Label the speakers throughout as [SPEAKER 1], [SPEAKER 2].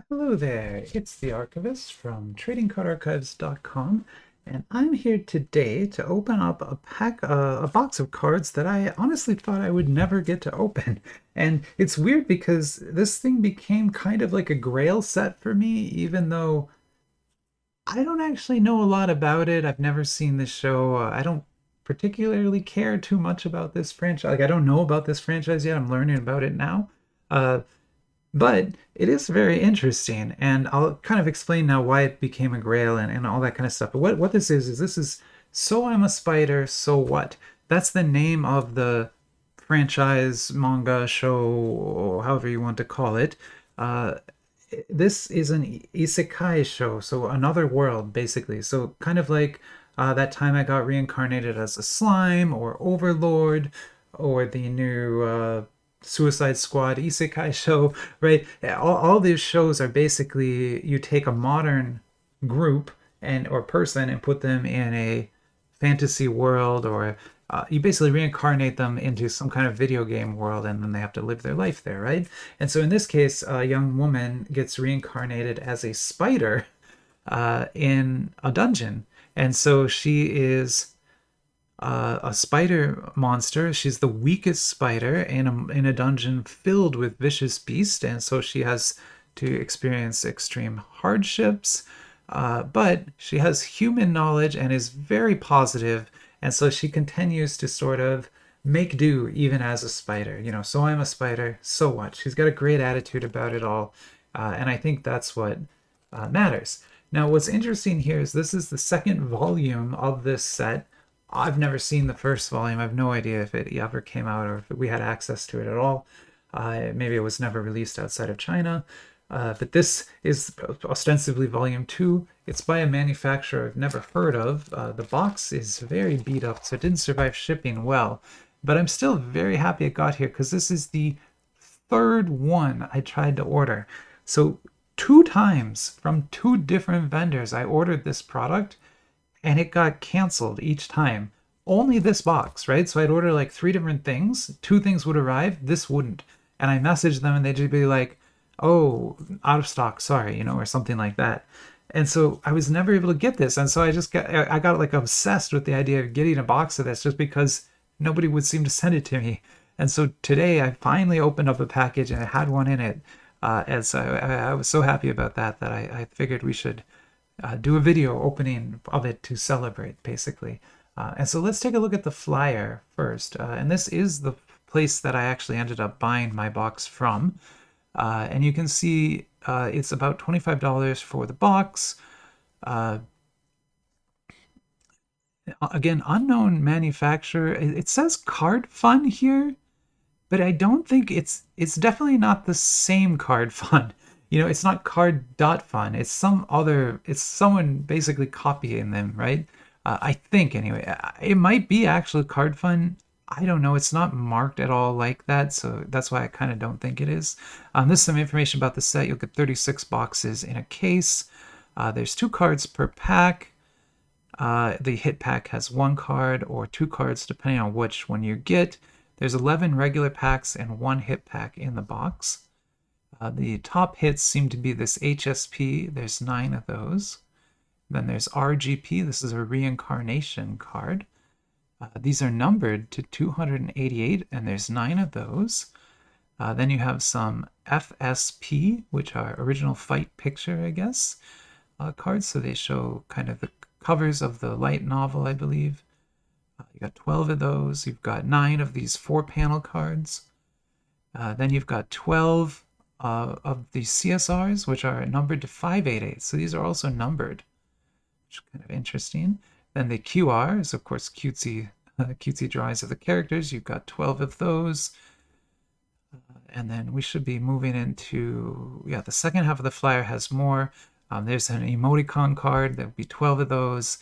[SPEAKER 1] Hello there, it's the Archivist from TradingCardArchives.com, and I'm here today to open up a box of cards that I honestly thought I would never get to open. And it's weird because this thing became kind of like a grail set for me, even though I don't actually know a lot about it. I've never seen this show. I don't particularly care too much about this franchise. Like, I don't know about this franchise yet. I'm learning about it now. Uh, but it is very interesting, and I'll kind of explain now why it became a grail and all that kind of stuff. But what this is this is So I'm a Spider, So What? That's the name of the franchise, manga, show, or however you want to call it. Uh, this is an isekai show, so another world, basically. So kind of like that time I got reincarnated as a slime, or Overlord, or the new Suicide Squad Isekai show, right? All these shows are basically you take a modern group and or person and put them in a fantasy world, or you basically reincarnate them into some kind of video game world, and then they have to live their life there, right? And so in this case, a young woman gets reincarnated as a spider in a dungeon, and so she is a spider monster. She's the weakest spider in a dungeon filled with vicious beasts, and so she has to experience extreme hardships. But she has human knowledge and is very positive, and so she continues to sort of make do even as a spider. So I'm a spider, so what? She's got a great attitude about it all, and I think that's what matters. Now, what's interesting here is this is the second volume of this set. I've never seen the first volume. I have no idea if it ever came out or if we had access to it at all. Maybe it was never released outside of China. But this is ostensibly volume 2. It's by a manufacturer I've never heard of. The box is very beat up, so it didn't survive shipping well. But I'm still very happy it got here because this is the third one I tried to order. So 2 times from 2 different vendors I ordered this product, and it got canceled each time. Only this box, right? So I'd order like 3 different things. 2 things would arrive, this wouldn't. And I messaged them and they'd just be like, oh, out of stock, sorry, or something like that. And so I was never able to get this. And so I got like obsessed with the idea of getting a box of this just because nobody would seem to send it to me. And so today I finally opened up a package and it had one in it. And so I was so happy about that I figured we should do a video opening of it to celebrate, basically. And so let's take a look at the flyer first. And this is the place that I actually ended up buying my box from. And you can see it's about $25 for the box. Again, unknown manufacturer. It says Card Fun here, but I don't think it's definitely not the same Card Fun. It's not Card.Fun. It's someone basically copying them, right? I think anyway. It might be actually Card Fun. I don't know. It's not marked at all like that, so that's why I kind of don't think it is. This is some information about the set. You'll get 36 boxes in a case. There's 2 cards per pack. The hit pack has 1 card or 2 cards, depending on which one you get. There's 11 regular packs and 1 hit pack in the box. The top hits seem to be this HSP. There's 9 of those. Then there's RGP. This is a reincarnation card. These are numbered to 288, and there's 9 of those. Then you have some FSP, which are original fight picture, I guess, cards. So they show kind of the covers of the light novel, I believe. You got 12 of those. You've got 9 of these 4-panel cards. Then you've got 12 of the CSRs, which are numbered to 588. So these are also numbered, which is kind of interesting. Then the QR is, of course, cutesy drawings of the characters. You've got 12 of those. And then we should be moving into, the second half of the flyer has more. There's an emoticon card. There'll be 12 of those.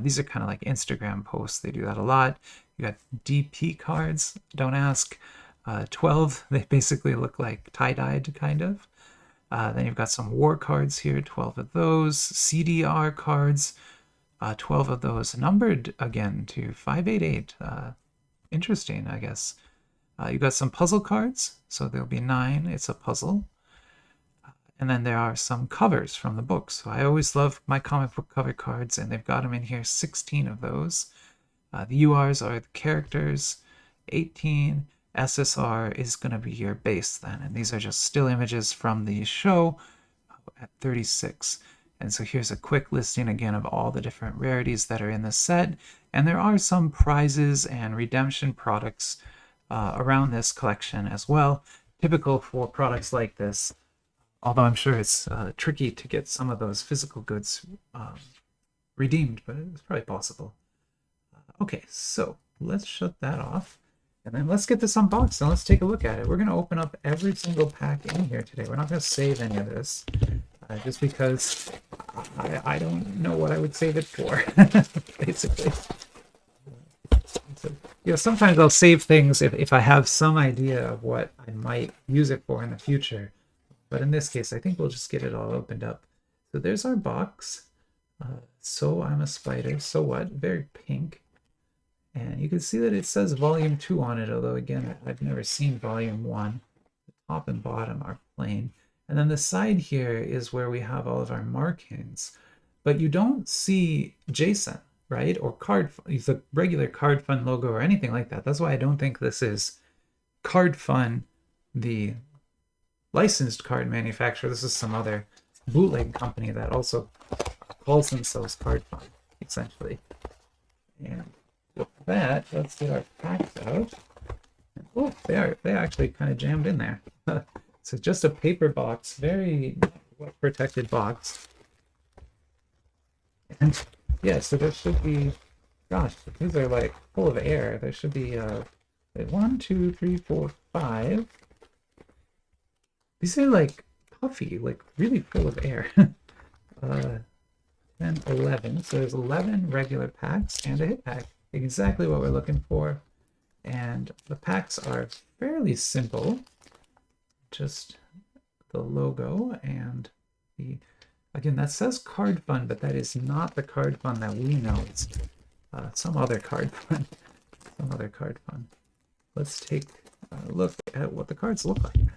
[SPEAKER 1] These are kind of like Instagram posts. They do that a lot. You got DP cards. Don't ask. 12, they basically look like tie-dyed, kind of. Then you've got some war cards here, 12 of those. CDR cards, 12 of those, numbered again to 588. Interesting, I guess. You've got some puzzle cards, so there'll be 9. It's a puzzle. And then there are some covers from the books. So I always love my comic book cover cards, and they've got them in here, 16 of those. The URs are the characters, 18. SSR is going to be your base then. And these are just still images from the show at 36. And so here's a quick listing again of all the different rarities that are in the set. And there are some prizes and redemption products around this collection as well, typical for products like this. Although I'm sure it's tricky to get some of those physical goods redeemed, but it's probably possible. Okay, so let's shut that off. And then let's get this unboxed and let's take a look at it. We're going to open up every single pack in here today. We're not going to save any of this, just because I don't know what I would save it for, basically. So, you know, sometimes I'll save things if I have some idea of what I might use it for in the future. But in this case, I think we'll just get it all opened up. So there's our box. So I'm a spider. So what? Very pink. And you can see that it says volume 2 on it, although again, I've never seen volume 1. The top and bottom are plain. And then the side here is where we have all of our markings. But you don't see Jason, right? Or the regular Card Fun logo or anything like that. That's why I don't think this is Card Fun, the licensed card manufacturer. This is some other bootleg company that also calls themselves Card Fun, essentially. And with that, let's get our packs out. Oh, they actually kind of jammed in there. So just a paper box, very protected box. And yeah, so there should be, gosh, these are like full of air. There should be 1, 2, 3, 4, 5. These are like puffy, like really full of air. 10, 11. So there's 11 regular packs and a hit pack. Exactly what we're looking for. And the packs are fairly simple. Just the logo and the, again, that says Card Fun, but that is not the Card Fun that we know. It's some other Card Fun. Some other Card Fun. Let's take a look at what the cards look like. I'm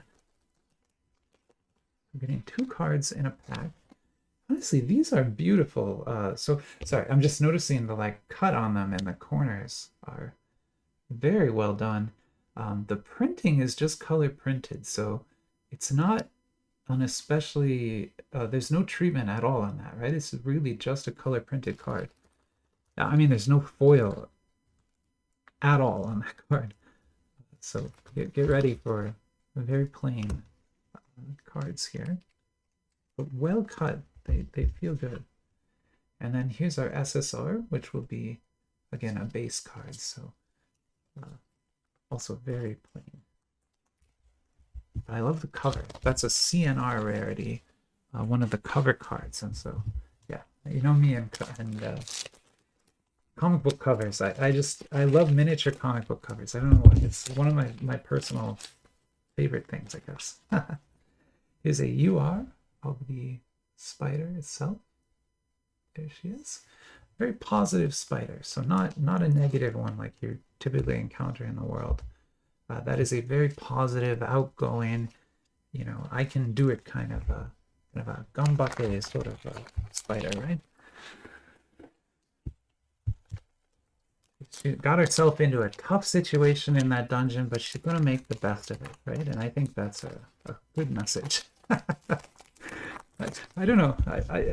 [SPEAKER 1] getting 2 cards in a pack. Honestly, these are beautiful. So sorry, I'm just noticing the like cut on them and the corners are very well done. The printing is just color printed, so it's not an especially there's no treatment at all on that, right? It's really just a color printed card. I mean, there's no foil at all on that card. So get ready for very plain cards here, but well cut. They feel good. And then here's our SSR, which will be, again, a base card. So also very plain. But I love the cover. That's a CNR rarity, one of the cover cards. And so, yeah, you know me and comic book covers. I love miniature comic book covers. I don't know why. It's one of my personal favorite things, I guess. Here's a UR of the spider itself. There she is. Very positive spider, so not a negative one like you typically encounter in the world. That is a very positive, outgoing, you know, I can do it kind of a gambate sort of spider, right? She got herself into a tough situation in that dungeon, but she's gonna make the best of it, right? And I think that's a good message. I don't know.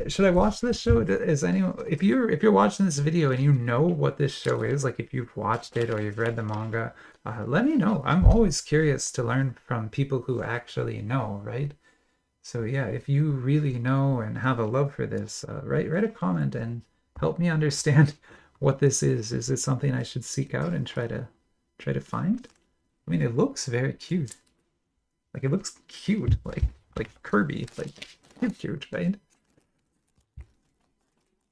[SPEAKER 1] Should I watch this show? Is anyone, if you're watching this video and you know what this show is, like if you've watched it or you've read the manga, let me know. I'm always curious to learn from people who actually know, right? So yeah, if you really know and have a love for this, write a comment and help me understand what this is. Is it something I should seek out and try to find? I mean, it looks very cute. Like it looks cute, like Kirby, like cute, right?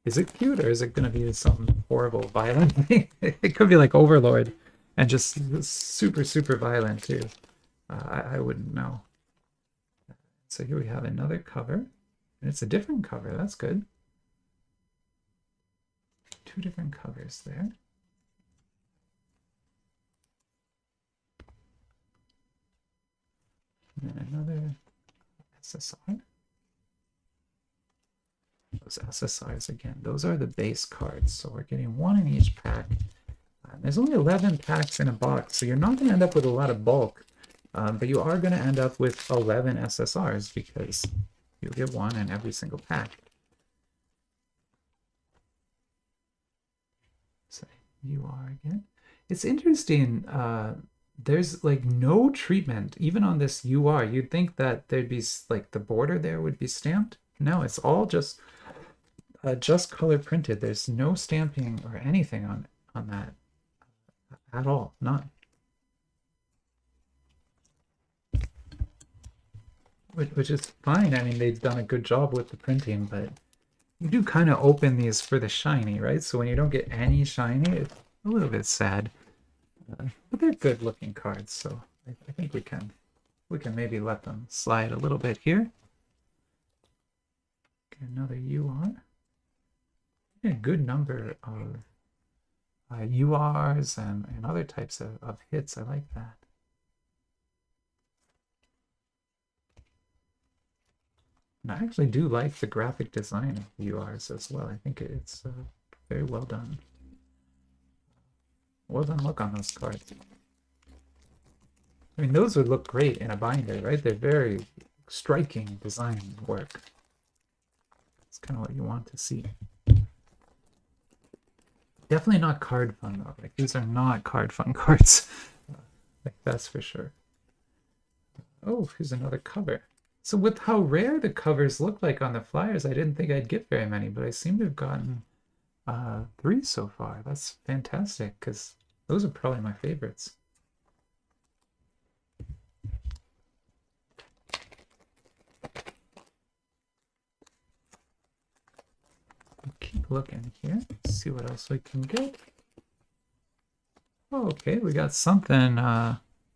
[SPEAKER 1] Is it cute or is it gonna be some horrible violent thing? It could be like Overlord and just super violent too. I wouldn't know. So here we have another cover, and it's a different cover. That's good. 2 different covers there. And then another SSR. those SSRs again. Those are the base cards. So we're getting one in each pack. There's only 11 packs in a box, so you're not going to end up with a lot of bulk. But you are going to end up with 11 SSRs because you'll get one in every single pack. So you are again. It's interesting. There's like no treatment even on this UR. You'd think that there'd be like the border there would be stamped. No, it's all just color printed. There's no stamping or anything on that at all. None. Which is fine. I mean, they've done a good job with the printing, but you do kind of open these for the shiny, right? So when you don't get any shiny, it's a little bit sad. But they're good looking cards, so I think we can maybe let them slide a little bit here. Get another UR. A good number of URs and other types of hits. I like that. And I actually do like the graphic design of the URs as well. I think it's very well done. Well done look on those cards. I mean, those would look great in a binder, right? They're very striking design work. It's kind of what you want to see. Definitely not card fun though. Like, these are not card fun cards. Like, that's for sure. Oh, here's another cover. So with how rare the covers look like on the flyers, I didn't think I'd get very many, but I seem to have gotten 3 so far. That's fantastic, because those are probably my favorites. Keep looking here. See what else we can get. Oh, okay, we got something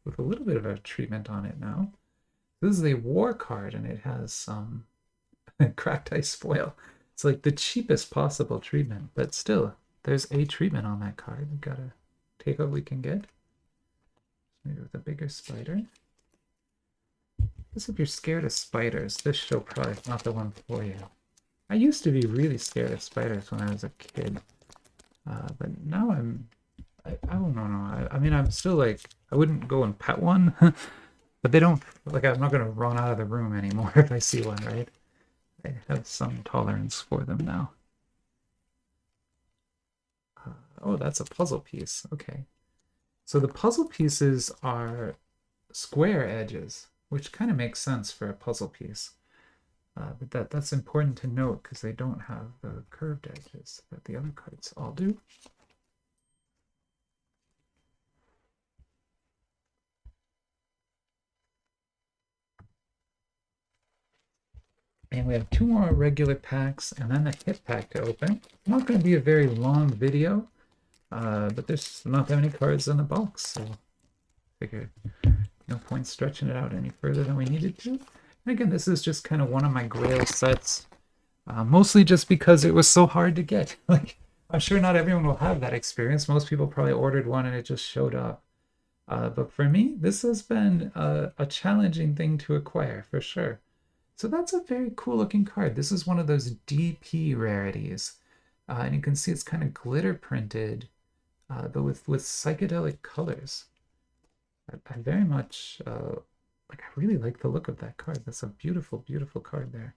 [SPEAKER 1] with a little bit of a treatment on it now. This is a war card, and it has some cracked ice foil. It's like the cheapest possible treatment, but still, there's a treatment on that card. We gotta take what we can get. Maybe with a bigger spider. I guess if you're scared of spiders, this show probably is not the one for you. I used to be really scared of spiders when I was a kid, but now I don't know. I mean, I'm still like, I wouldn't go and pet one, but they don't, like, I'm not going to run out of the room anymore if I see one, right? I have some tolerance for them now. Oh, that's a puzzle piece. Okay. So the puzzle pieces are square edges, which kind of makes sense for a puzzle piece. But that's important to note because they don't have the curved edges that the other cards all do. And we have 2 more regular packs and then the hit pack to open. Not going to be a very long video, but there's not that many cards in the box, so I figured no point stretching it out any further than we needed to. And again, this is just kind of one of my grail sets, mostly just because it was so hard to get. Like, I'm sure not everyone will have that experience. Most people probably ordered one and it just showed up. But for me, this has been a challenging thing to acquire, for sure. So that's a very cool looking card. This is one of those DP rarities. And you can see it's kind of glitter printed, but with psychedelic colors. I very much... I really like the look of that card. That's a beautiful, beautiful card there.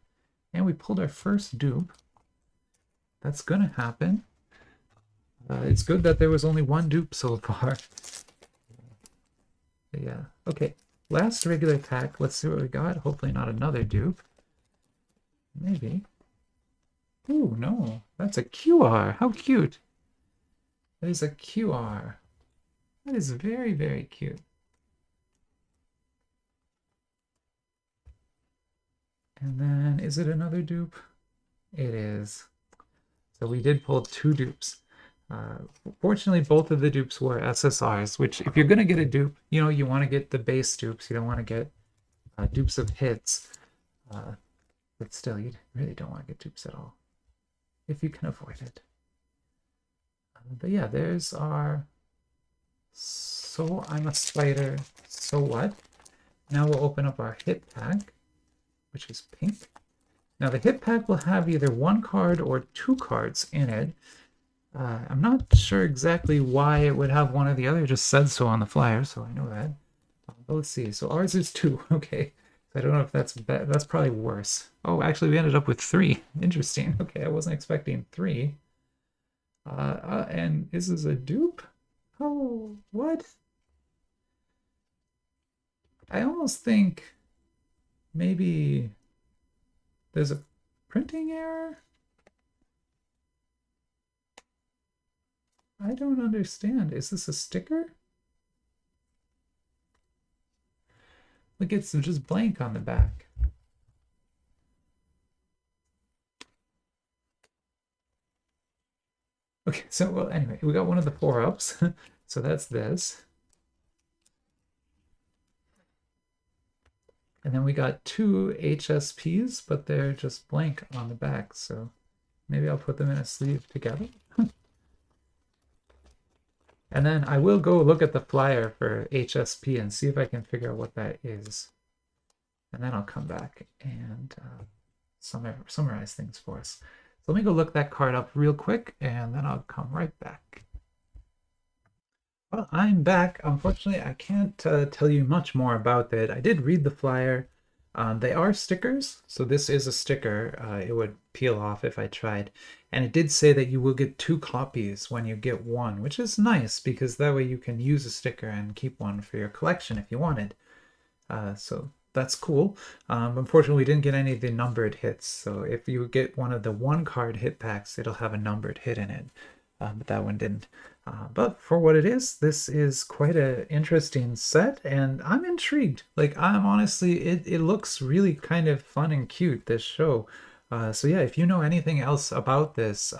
[SPEAKER 1] And we pulled our first dupe. That's gonna happen. It's good that there was only 1 dupe so far. Yeah, okay. Last regular pack. Let's see what we got. Hopefully not another dupe. Maybe. Ooh, no. That's a QR. How cute. That is a QR. That is very, very cute. And then, is it another dupe? It is. So we did pull 2 dupes. Fortunately, both of the dupes were SSRs, which if you're going to get a dupe, you know, you want to get the base dupes. You don't want to get dupes of hits. But still, you really don't want to get dupes at all, if you can avoid it. But yeah, there's our So I'm a Spider, So What? Now we'll open up our hit pack, which is pink. Now the hit pack will have either one card or two cards in it. I'm not sure exactly why it would have one or the other. It just said so on the flyer, so I know that. But let's see. So ours is 2. Okay. I don't know if that's probably worse. Oh, actually, we ended up with 3. Interesting. Okay, I wasn't expecting 3. And this is a dupe? Oh, what? I almost think maybe there's a printing error. I don't understand. Is this a sticker? Look, it's just blank on the back. Okay, so well, anyway, we got one of the 4-ups. So that's this. And then we got 2 HSPs, but they're just blank on the back. So maybe I'll put them in a sleeve together. And then I will go look at the flyer for HSP and see if I can figure out what that is. And then I'll come back and summarize things for us. So let me go look that card up real quick, and then I'll come right back. Well, I'm back. Unfortunately, I can't tell you much more about it. I did read the flyer. They are stickers, so this is a sticker. It would peel off if I tried. And it did say that you will get 2 copies when you get one, which is nice because that way you can use a sticker and keep one for your collection if you wanted. So that's cool. Unfortunately, we didn't get any of the numbered hits. So if you get one of the 1-card hit packs, it'll have a numbered hit in it. But that one didn't. But for what it is, this is quite an interesting set, and I'm intrigued. Like, I'm honestly, it looks really kind of fun and cute, this show. So yeah, if you know anything else about this,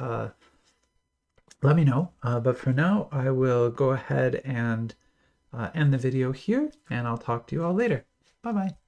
[SPEAKER 1] let me know. But for now, I will go ahead and end the video here, and I'll talk to you all later. Bye-bye.